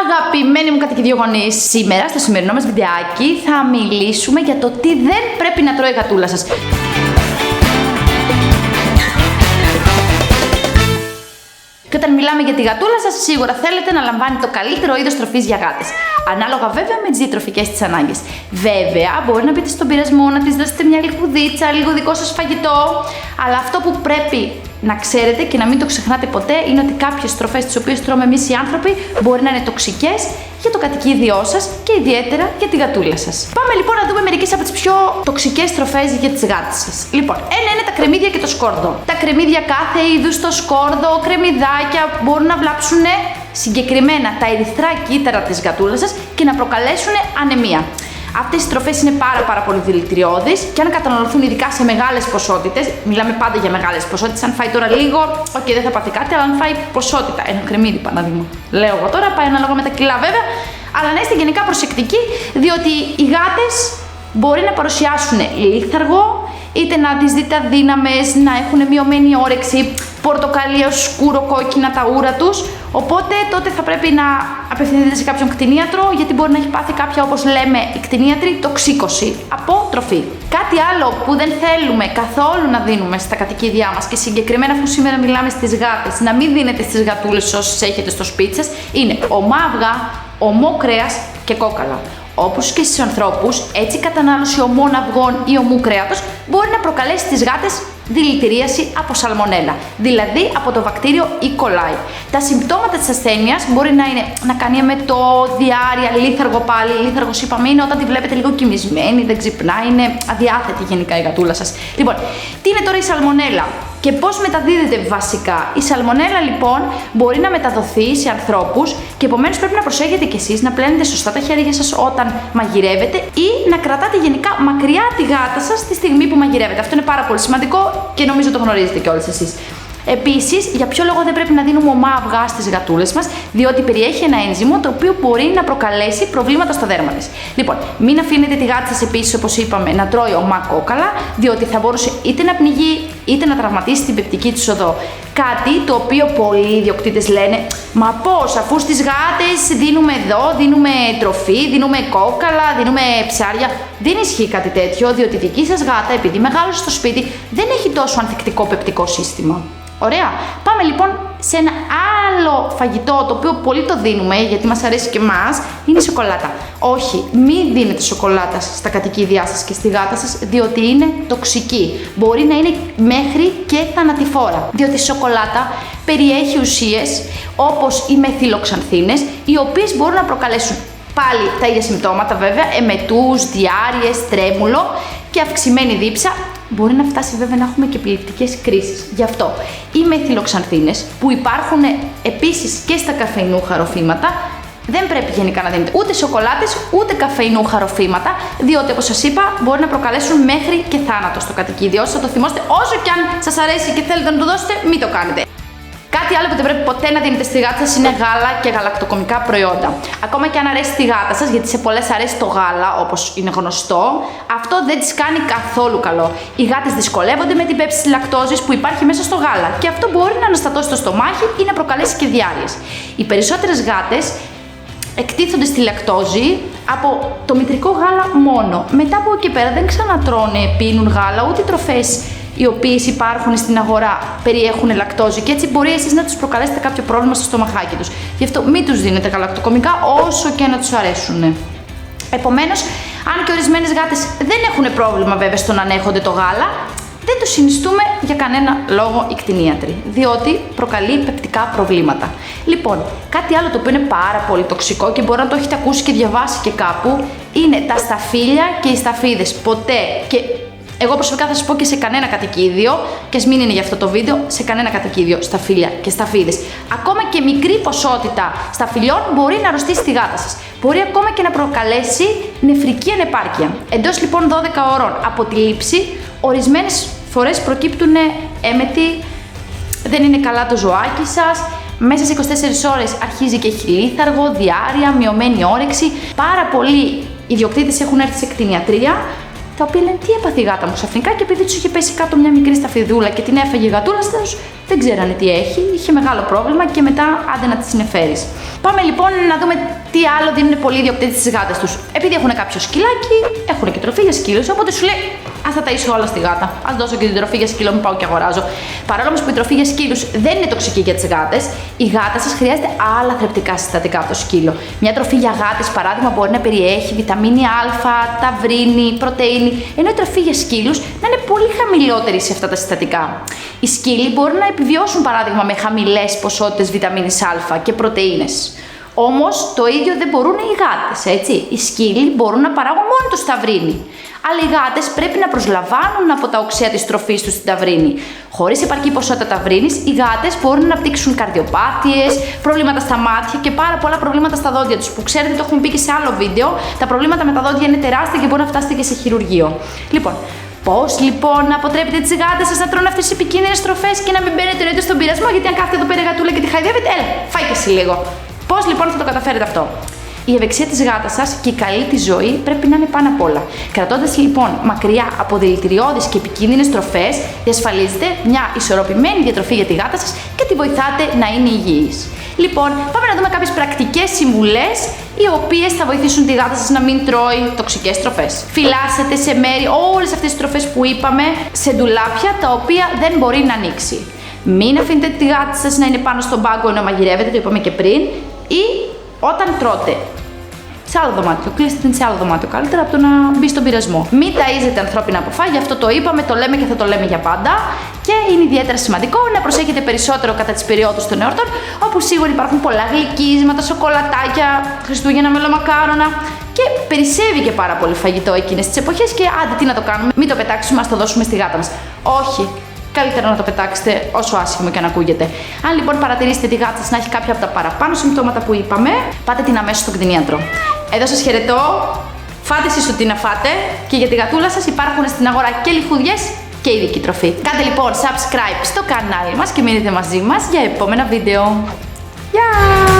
Αγαπημένοι μου κατοικιδιογονείς, σήμερα στο σημερινό μας βιντεάκι θα μιλήσουμε για το τι δεν πρέπει να τρώει η γατούλα σας. Και όταν μιλάμε για τη γατούλα σας, σίγουρα θέλετε να λαμβάνει το καλύτερο είδος τροφής για γάτες. Ανάλογα βέβαια με τις διατροφικές της ανάγκες. Βέβαια, μπορεί να μπείτε στον πειρασμό να της δώσετε μια λιχουδίτσα, λίγο δικό σας φαγητό. Αλλά αυτό που πρέπει να ξέρετε και να μην το ξεχνάτε ποτέ είναι ότι κάποιες τροφές τις οποίες τρώμε εμείς οι άνθρωποι μπορεί να είναι τοξικές για το κατοικίδιό σας και ιδιαίτερα για τη γατούλα σας. Πάμε λοιπόν να δούμε μερικές από τις πιο τοξικές τροφές για τις γάτες σας. Λοιπόν, ένα είναι τα κρεμμύδια και το σκόρδο. Τα κρεμμύδια κάθε είδους, το σκόρδο, κρεμμυδάκια μπορούν να βλάψουν συγκεκριμένα τα ερυθρά κύτταρα της γατούλας σας και να προκαλέσουν ανεμία. Αυτές οι τροφές είναι πάρα πολύ δηλητηριώδεις και αν καταναλωθούν ειδικά σε μεγάλες ποσότητες, μιλάμε πάντα για μεγάλες ποσότητες, αν φάει τώρα λίγο, δεν θα πάθει κάτι, αλλά αν φάει ποσότητα, ένα κρεμμύδι παράδειγμα, λέω εγώ τώρα, πάει ανάλογα με τα κιλά βέβαια, αλλά να είστε γενικά προσεκτικοί, διότι οι γάτες μπορεί να παρουσιάσουν λίθαργο, είτε να τις δείτε αδύναμες, να έχουν μειωμένη όρεξη, πορτοκαλί σκούρο κόκκινα τα ούρα τους. Οπότε τότε θα πρέπει να απευθυνθείτε σε κάποιον κτηνίατρο, γιατί μπορεί να έχει πάθει κάποια, όπως λέμε οι κτηνίατροι, τοξίκωση από τροφή. Κάτι άλλο που δεν θέλουμε καθόλου να δίνουμε στα κατοικίδια μας και συγκεκριμένα αφού σήμερα μιλάμε στις γάτες, να μην δίνετε στις γατούλες όσες έχετε στο σπίτι σας, είναι ομά αυγά, ομό κρέας και κόκαλα. Όπως και στους ανθρώπους, έτσι η κατανάλωση ομών αυγών ή ομού κρέατος μπορεί να προκαλέσει στις γάτες δηλητηρίαση από σαλμονέλα, δηλαδή από το βακτήριο E. coli. Τα συμπτώματα της ασθένειας μπορεί να είναι να κάνει εμετό, διάρρεια, λίθαργο πάλι. Λίθαργος είπαμε είναι όταν τη βλέπετε λίγο κοιμισμένη, δεν ξυπνάει, είναι αδιάθετη γενικά η γατούλα σας. Λοιπόν, τι είναι τώρα η σαλμονέλα και πώς μεταδίδεται βασικά? Η σαλμονέλα λοιπόν μπορεί να μεταδοθεί σε ανθρώπους και επομένως πρέπει να προσέχετε κι εσείς να πλένετε σωστά τα χέρια σας όταν μαγειρεύετε ή να κρατάτε γενικά μακριά τη γάτα σας τη στιγμή που μαγειρεύετε. Αυτό είναι πάρα πολύ σημαντικό και νομίζω το γνωρίζετε κιόλας εσείς. Επίσης, για ποιο λόγο δεν πρέπει να δίνουμε ομά αυγά στις γατούλες μας? Διότι περιέχει ένα ένζυμο το οποίο μπορεί να προκαλέσει προβλήματα στο δέρμα της. Λοιπόν, μην αφήνετε τη γάτα σας επίσης, όπως είπαμε, να τρώει ομά κόκαλα, διότι θα μπορούσε είτε να πνιγεί είτε να τραυματίσει την πεπτική της οδό. Κάτι το οποίο πολλοί ιδιοκτήτες λένε, μα πώς, αφού στις γάτες δίνουμε εδώ, δίνουμε τροφή, δίνουμε κόκαλα, δίνουμε ψάρια. Δεν ισχύει κάτι τέτοιο, διότι η δική σας γάτα, επειδή μεγάλωσε στο σπίτι, δεν έχει τόσο ανθεκτικό πεπτικό σύστημα. Ωραία. Πάμε λοιπόν σε ένα άλλο φαγητό το οποίο πολύ το δίνουμε γιατί μας αρέσει και εμάς, είναι η σοκολάτα. Όχι, μην δίνετε σοκολάτα στα κατοικίδια σας και στη γάτα σας, διότι είναι τοξική. Μπορεί να είναι μέχρι και θανατηφόρα, διότι η σοκολάτα περιέχει ουσίες όπως οι μεθυλοξανθίνες, οι οποίες μπορούν να προκαλέσουν πάλι τα ίδια συμπτώματα βέβαια, εμετούς, διάρρειες, τρέμουλο και αυξημένη δίψα. Μπορεί να φτάσει βέβαια να έχουμε και επιληπτικές κρίσεις. Γι' αυτό οι μεθυλοξανθίνες που υπάρχουν επίσης και στα καφεϊνούχα ροφήματα δεν πρέπει γενικά να δίνετε ούτε σοκολάτες ούτε καφεϊνούχα ροφήματα, διότι όπως σας είπα μπορεί να προκαλέσουν μέχρι και θάνατο στο κατοικίδιο. Όσο θα το θυμόστε, όσο και αν σας αρέσει και θέλετε να το δώσετε, μην το κάνετε. Κάτι άλλο που δεν πρέπει ποτέ να δίνετε στη γάτα σας είναι γάλα και γαλακτοκομικά προϊόντα. Ακόμα και αν αρέσει τη γάτα σας, γιατί σε πολλές αρέσει το γάλα, όπως είναι γνωστό, αυτό δεν τις κάνει καθόλου καλό. Οι γάτες δυσκολεύονται με την πέψη της λακτόζης που υπάρχει μέσα στο γάλα και αυτό μπορεί να αναστατώσει το στομάχι ή να προκαλέσει και διάρρειες. Οι περισσότερες γάτες εκτίθονται στη λακτόζη από το μητρικό γάλα μόνο. Μετά από εκεί πέρα δεν ξανατρώνε, πίνουν γάλα, ούτε τροφές οι οποίες υπάρχουν στην αγορά περιέχουν λακτόζη και έτσι μπορεί εσείς να τους προκαλέσετε κάποιο πρόβλημα στο στομαχάκι τους. Γι' αυτό μην τους δίνετε γαλακτοκομικά όσο και να τους αρέσουν. Επομένως, αν και ορισμένες γάτες δεν έχουν πρόβλημα βέβαια στο να ανέχονται το γάλα, δεν το συνιστούμε για κανένα λόγο οι κτηνίατροι, διότι προκαλεί πεπτικά προβλήματα. Λοιπόν, κάτι άλλο το οποίο είναι πάρα πολύ τοξικό και μπορεί να το έχετε ακούσει και διαβάσει και κάπου, είναι τα σταφύλια και οι σταφίδες. Ποτέ και εγώ προσωπικά θα σας πω και σε κανένα κατοικίδιο, και ας μην είναι για αυτό το βίντεο, σε κανένα κατοικίδιο σταφύλια και σταφίδες. Ακόμα και μικρή ποσότητα σταφυλιών μπορεί να αρρωστήσει τη γάτα σας. Μπορεί ακόμα και να προκαλέσει νεφρική ανεπάρκεια. Εντός λοιπόν 12 ώρων από τη λήψη, ορισμένες φορές προκύπτουν έμετοι, δεν είναι καλά το ζωάκι σας. Μέσα σε 24 ώρες αρχίζει και έχει λίθαργο, διάρρεια, μειωμένη όρεξη. Πάρα πολλοί ιδιοκτήτες έχουν έρθει σε κτηνιατρία. τα οποία λένε τι έπαθε η γάτα μου ξαφνικά και επειδή τους είχε πέσει κάτω μια μικρή σταφιδούλα και την έφαγε η γατούλα τους, δεν ξέρανε τι έχει, είχε μεγάλο πρόβλημα και μετά άντε να τη συνεφέρεις. Πάμε λοιπόν να δούμε τι άλλο δίνουν πολλοί ιδιοκτήτες στις γάτες τους. Επειδή έχουν κάποιο σκυλάκι, έχουν και τροφή για σκύλους, οπότε σου λέει ας τα ταΐσω όλα στη γάτα. Ας δώσω και την τροφή για σκύλο, μην πάω και αγοράζω. Παρόλο όμως που η τροφή για σκύλους δεν είναι τοξική για τις γάτες, η γάτα σας χρειάζεται άλλα θρεπτικά συστατικά από το σκύλο. Μια τροφή για γάτες, παράδειγμα, μπορεί να περιέχει βιταμίνη Α, ταυρίνη, πρωτεΐνη, ενώ η τροφή για σκύλους να είναι πολύ χαμηλότερη σε αυτά τα συστατικά. Οι σκύλοι μπορούν να επιβιώσουν, παράδειγμα, με χαμηλές ποσότητες βιταμίνης Α και πρωτεΐνες. Όμως το ίδιο δεν μπορούν οι γάτες, έτσι. Οι σκύλοι μπορούν να παράγουν μόνο το σταυρίνι. Αλλά οι γάτες πρέπει να προσλαμβάνουν από τα οξέα της τροφής τους την ταυρίνη. Χωρίς επαρκή ποσότητα ταυρίνης, οι γάτες μπορούν να αναπτύξουν καρδιοπάθειες, προβλήματα στα μάτια και πάρα πολλά προβλήματα στα δόντια τους. Που ξέρετε, το έχουμε πει και σε άλλο βίντεο, τα προβλήματα με τα δόντια είναι τεράστια και μπορεί να φτάσετε και σε χειρουργείο. Λοιπόν, πώς λοιπόν να αποτρέπετε τις γάτες σας να τρώνε αυτές τις επικίνδυνες τροφές και να μην μπαίνετε εννοείται στον πειρασμό, γιατί αν κάθετε εδώ πέρα γατούλα και τη χαϊδεύετε, έλα, φάει και εσύ λίγο. Πώς λοιπόν θα το καταφέρετε αυτό? Η ευεξία της γάτας σας και η καλή της ζωή πρέπει να είναι πάνω απ' όλα. Κρατώντας λοιπόν μακριά από δηλητηριώδεις και επικίνδυνες τροφές, διασφαλίζετε μια ισορροπημένη διατροφή για τη γάτα σας και τη βοηθάτε να είναι υγιής. Λοιπόν, πάμε να δούμε κάποιες πρακτικές συμβουλές οι οποίες θα βοηθήσουν τη γάτα σας να μην τρώει τοξικές τροφές. Φυλάσσετε σε μέρη όλες αυτές τις τροφές που είπαμε σε ντουλάπια τα οποία δεν μπορεί να ανοίξει. Μην αφήνετε τη γάτα σας να είναι πάνω στον πάγκο ενώ μαγειρεύετε, το είπαμε και πριν, ή όταν τρώτε σε άλλο δωμάτιο. Κλείστε την σε άλλο δωμάτιο καλύτερα από το να μπει στον πειρασμό. Μην ταΐζετε ανθρώπινα από φάγια, αυτό το είπαμε, το λέμε και θα το λέμε για πάντα. Και είναι ιδιαίτερα σημαντικό να προσέχετε περισσότερο κατά τις περιόδους των εορτών, όπου σίγουρα υπάρχουν πολλά γλυκίσματα, σοκολατάκια, Χριστούγεννα, μελομακάρονα και περισσεύει και πάρα πολύ φαγητό εκείνες τις εποχές. Και άντε τι να το κάνουμε, μην το πετάξουμε, ας το δώσουμε στη γάτα μας. Όχι. Καλύτερα να το πετάξετε όσο άσχημο και αν ακούγεται. Αν λοιπόν παρατηρήσετε τη γάτα σας να έχει κάποια από τα παραπάνω συμπτώματα που είπαμε, πάτε την αμέσως στον κτηνίατρο. Εδώ σας χαιρετώ. Φάτε εσείς ό,τι να φάτε και για τη γατούλα σας υπάρχουν στην αγορά και λιχουδιές και ειδική τροφή. Κάντε λοιπόν subscribe στο κανάλι μας και μείνετε μαζί μας για επόμενα βίντεο. Γεια!